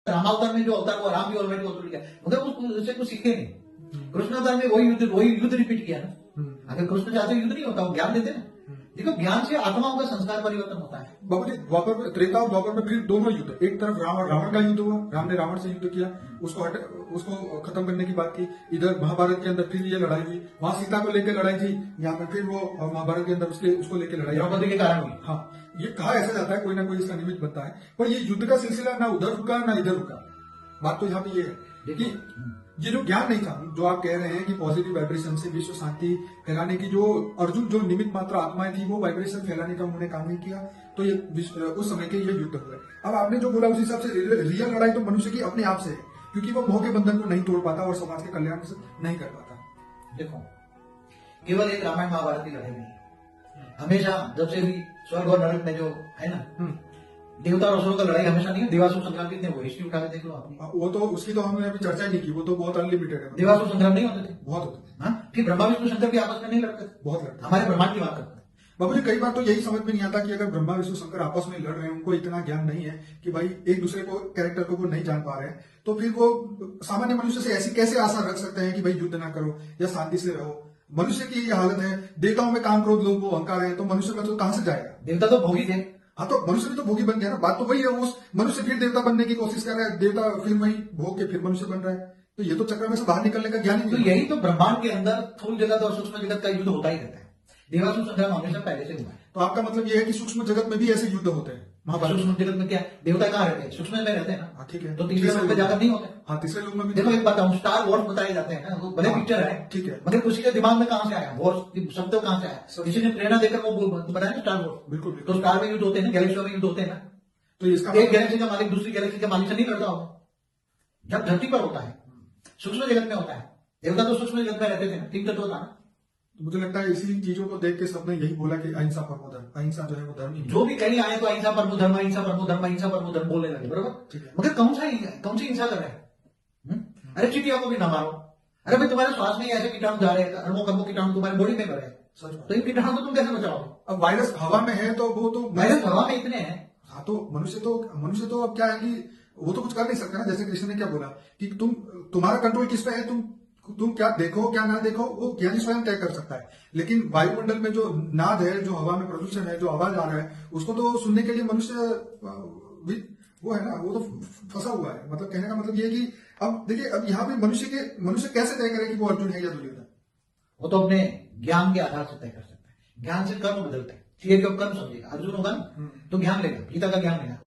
रामावतार में जो अवतार हुआ, राम भी ऑलरेडी अवतार किया, मगर उससे कुछ सीखे नहीं। कृष्ण अवतार में वही युद्ध रिपीट किया ना। अगर कृष्ण चाहते युद्ध नहीं होता, वो ज्ञान देते ना। देखो, ज्ञान से आत्माओं का संस्कार परिवर्तन होता है। बाबू जी, द्वापर में, त्रेता और द्वापर में फिर दोनों युद्ध, एक तरफ रावण का युद्ध हुआ, राम ने रावण से युद्ध किया, उसको खत्म करने की बात की। इधर महाभारत के अंदर फिर ये लड़ाई हुई, वहां सीता को लेकर लड़ाई थी, यहाँ पर फिर वो महाभारत के अंदर उसको लेकर लड़ाई, द्रौपदी के कारण हुई। हाँ, ये कहा ऐसा जाता है, कोई ना कोई इसका निमित्त बनता है, पर ये युद्ध का सिलसिला ना उधर रुका ना इधर रुका। बात तो यहाँ पे ये है कि ये जो ज्ञान नहीं था, जो आप कह रहे हैं कि पॉजिटिव वाइब्रेशन से विश्व शांति फैलाने की जो अर्जुन जो निमित्त मात्र आत्माएं थी, वो वाइब्रेशन फैलाने का उन्होंने काम नहीं किया, तो ये उस समय के ये युद्ध हुए। अब आपने जो बोला उस हिसाब से रियल लड़ाई तो मनुष्य की अपने आप से है, क्योंकि वो मोह के बंधन को नहीं तोड़ पाता और समाज के कल्याण से नहीं कर पाता। देखो, केवल एक रामायण महाभारत की लड़ाई नहीं, हमेशा जब से भी स्वर्ग और नरक में जो है ना, देवता और असुरों का लड़ाई हमेशा नहीं है। देवासुर संग्राम कितने हुए, हिस्ट्री उठा के देख लो आप। वो तो उसकी तो हमने अभी चर्चा ही नहीं की, वो तो बहुत अनलिमिटेड है। देवासुर संग्राम नहीं होते थे? बहुत होते थे। हाँ, फिर ब्रह्मा विष्णु शंकर भी आपस में नहीं लड़ते थे? बहुत लड़ते। हमारे ब्रह्मांड की बात करते हैं। बाबू जी, कई बार तो यही समझ में नहीं आता कि अगर ब्रह्मा विष्णु शंकर आपस में लड़ रहे हैं, उनको इतना ज्ञान नहीं है कि भाई एक दूसरे को कैरेक्टर को वो नहीं जान पा रहे हैं, तो फिर वो सामान्य मनुष्य से ऐसी कैसे आशा रख सकते हैं कि भाई युद्ध ना करो या शांति से रहो। मनुष्य की ये हालत है, देवताओं में काम क्रोध लोग वो अहंकार है, तो मनुष्य का तो कहां से जाएगा? देवता तो भोगी थे। हाँ, तो मनुष्य भी तो भोगी बन गया ना। बात तो वही है, उस मनुष्य फिर देवता बनने की कोशिश कर रहा है, देवता फिर वही भोग के फिर मनुष्य बन रहा है, तो ये तो चक्र में से बाहर निकलने का ज्ञान ही तो नहीं। यही तो ब्रह्मांड के अंदर स्थूल जगत और सूक्ष्म जगत का युद्ध होता ही रहता है। देवासुर संग्राम हमेशा पहले से हुआ है। तो आपका मतलब ये है कि सूक्ष्म जगत में भी ऐसे युद्ध होते हैं? महाभारत सूक्ष्म जगत में क्या देवता कहाँ रहते हैं? सूक्ष्म में रहते हैं ना। हाँ, ठीक है। तो तीसरे लोग में जाकर नहीं होते? हाँ, तीसरे लोग में भी। देखो, एक बात बताऊं, स्टार वॉर्स बताए जाते हैं ना, वो बड़े पिक्चर है, ठीक है, मगर किसी के दिमाग में कहां से आया वॉर्स शब्द कहां से आया? किसी ने प्रेरणा देकर वो बताया ना स्टार वॉर्स। बिल्कुल। तो स्टार में युद्ध होते हैं ना, गैलेक्सियों में युद्ध होते हैं ना। तो इसका एक गैलेक्सी का मालिक दूसरी गैलेक्सी के मालिक से नहीं लड़ता होगा, जब धरती पर होता है, सूक्ष्म जगत में होता है। देवता तो सूक्ष्म जगत में रहते थे ना, तीन तत्व होता ना। तो मुझे लगता है इसी चीजों को देख के सबने यही बोला कि अहिंसा परमो धर्म, अहिंसा जो है वो धर्म ही जो भी कहीं आए तो अहिंसा परमो धर्म, अहिंसा परमो धर्म, अहिंसा परमो धर्म बोलने लगे, बरोबर। मगर कौन सी हिंसा कर रहे हैं? अरे चीटियों को भी ना मारो। अरे भाई, तुम्हारे श्वास में ऐसे कीटाणु जा रहे हैं, अरबों करोड़ों कीटाणु तुम्हारे बॉडी में भरे हैं, तो इन कीटाणु को तुम कैसे बचाओगे? अब वायरस हवा में है तो वो तो वायरस हवा में इतने हैं। हाँ, तो मनुष्य तो अब क्या है कि वो तो कुछ कर नहीं सकता ना। जैसे कृष्ण ने क्या बोला कि तुम्हारा कंट्रोल किस पे है, तुम क्या देखो क्या ना देखो, वो ज्ञानी स्वयं तय कर सकता है। लेकिन वायुमंडल में जो नाद है, जो हवा में प्रदूषण है, जो आवाज आ रहा है, उसको तो सुनने के लिए मनुष्य वो है ना, वो तो फंसा हुआ है। मतलब कहने का मतलब ये है कि अब देखिए, अब यहाँ पे मनुष्य कैसे तय करे कि वो अर्जुन है या दुर्योधन? वो तो अपने ज्ञान के आधार से तय कर सकता है। ज्ञान से कर्म बदलते हैं। कर्म समझेगा, अर्जुन होगा ना तो ज्ञान लेगा, गीता का ज्ञान लेगा।